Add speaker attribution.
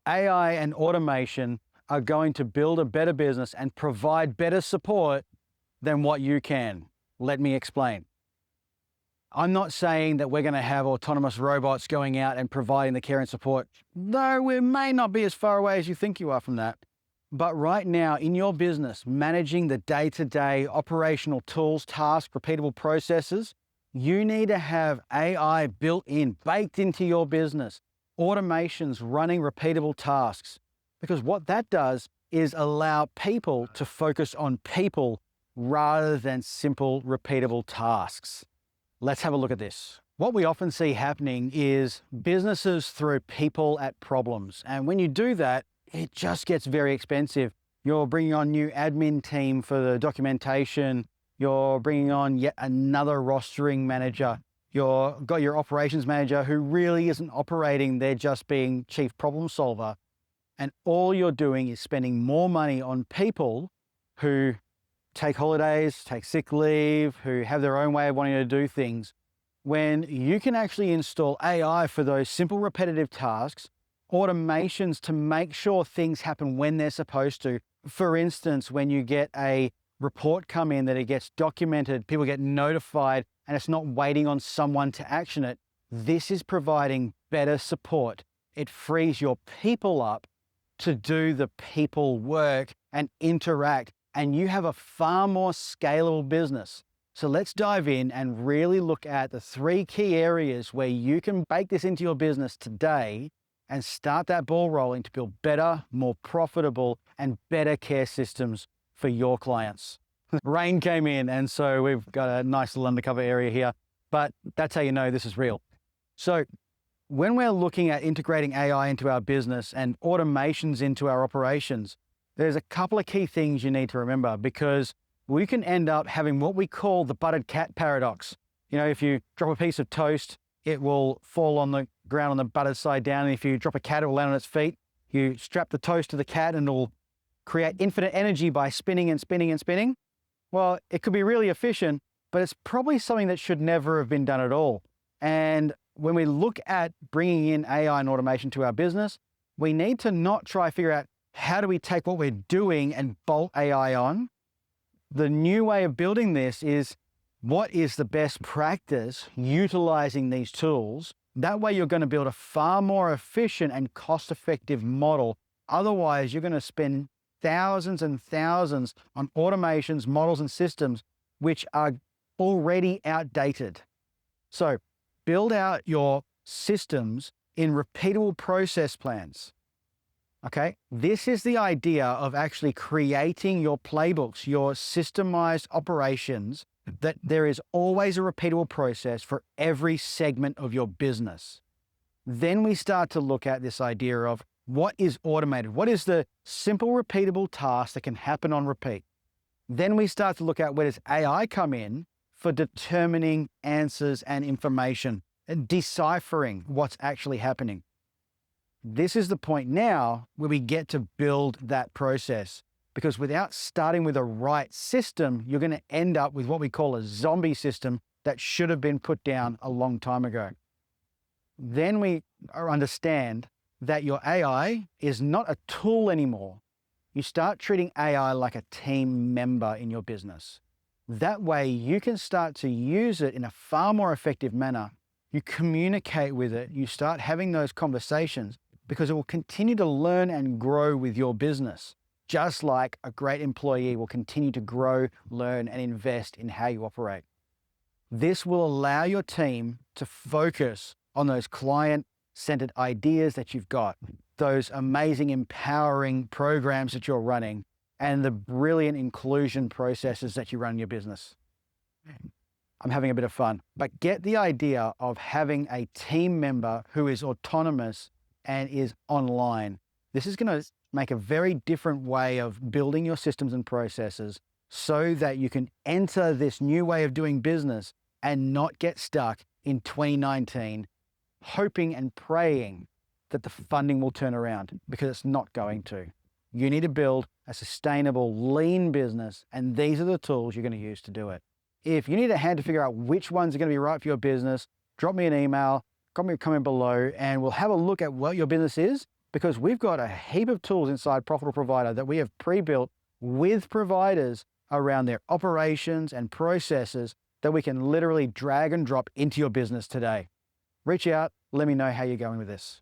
Speaker 1: AI and automation are going to build a better business and provide better support than what you can. Let me explain. I'm not saying that we're going to have autonomous robots going out and providing the care and support, though we may not be as far away as you think you are from that. But right now in your business, managing the day-to-day operational tools, tasks, repeatable processes, you need to have AI built in, baked into your business, automations running repeatable tasks. Because what that does is allow people to focus on people rather than simple repeatable tasks. Let's have a look at this. What we often see happening is businesses throw people at problems. And when you do that, it just gets very expensive. You're bringing on new admin team for the documentation. You're bringing on yet another rostering manager. You've got your operations manager who really isn't operating. They're just being chief problem solver. And all you're doing is spending more money on people who take holidays, take sick leave, who have their own way of wanting to do things, when you can actually install AI for those simple repetitive tasks, automations to make sure things happen when they're supposed to. For instance, when you get a report come in that it gets documented, people get notified, and it's not waiting on someone to action it, this is providing better support. It frees your people up to do the people work and interact, and you have a far more scalable business. So let's dive in and really look at the 3 key areas where you can bake this into your business today and start that ball rolling to build better, more profitable, and better care systems for your clients. Rain came in, and so we've got a nice little undercover area here, but that's how you know this is real. So when we're looking at integrating AI into our business and automations into our operations, there's a couple of key things you need to remember, because we can end up having what we call the buttered cat paradox. You know, if you drop a piece of toast, it will fall on the ground on the buttered side down. And if you drop a cat, it will land on its feet. You strap the toast to the cat and it'll create infinite energy by spinning and spinning and spinning. Well, it could be really efficient, but it's probably something that should never have been done at all. And when we look at bringing in AI and automation to our business, we need to not try to figure out how do we take what we're doing and bolt AI on. The new way of building this is, what is the best practice utilizing these tools? That way you're going to build a far more efficient and cost-effective model. Otherwise, you're going to spend thousands and thousands on automations, models, and systems which are already outdated. So build out your systems in repeatable process plans. Okay, this is the idea of actually creating your playbooks, your systemized operations, that there is always a repeatable process for every segment of your business. Then we start to look at this idea of what is automated, what is the simple repeatable task that can happen on repeat. Then we start to look at where does AI come in for determining answers and information and deciphering what's actually happening. This is the point now where we get to build that process, because without starting with a right system, you're going to end up with what we call a zombie system that should have been put down a long time ago. Then we understand that your AI is not a tool anymore. You start treating AI like a team member in your business. That way you can start to use it in a far more effective manner. You communicate with it, you start having those conversations, because it will continue to learn and grow with your business, just like a great employee will continue to grow, learn, and invest in how you operate. This will allow your team to focus on those client-centered ideas that you've got, those amazing empowering programs that you're running, and the brilliant inclusion processes that you run in your business. I'm having a bit of fun, but get the idea of having a team member who is autonomous and is online. This is going to make a very different way of building your systems and processes so that you can enter this new way of doing business and not get stuck in 2019, hoping and praying that the funding will turn around, because it's not going to. You need to build a sustainable, lean business, and these are the tools you're going to use to do it. If you need a hand to figure out which ones are going to be right for your business, drop me an email, drop me a comment below, and we'll have a look at what your business is, because we've got a heap of tools inside Profitable Provider that we have pre-built with providers around their operations and processes that we can literally drag and drop into your business today. Reach out, let me know how you're going with this.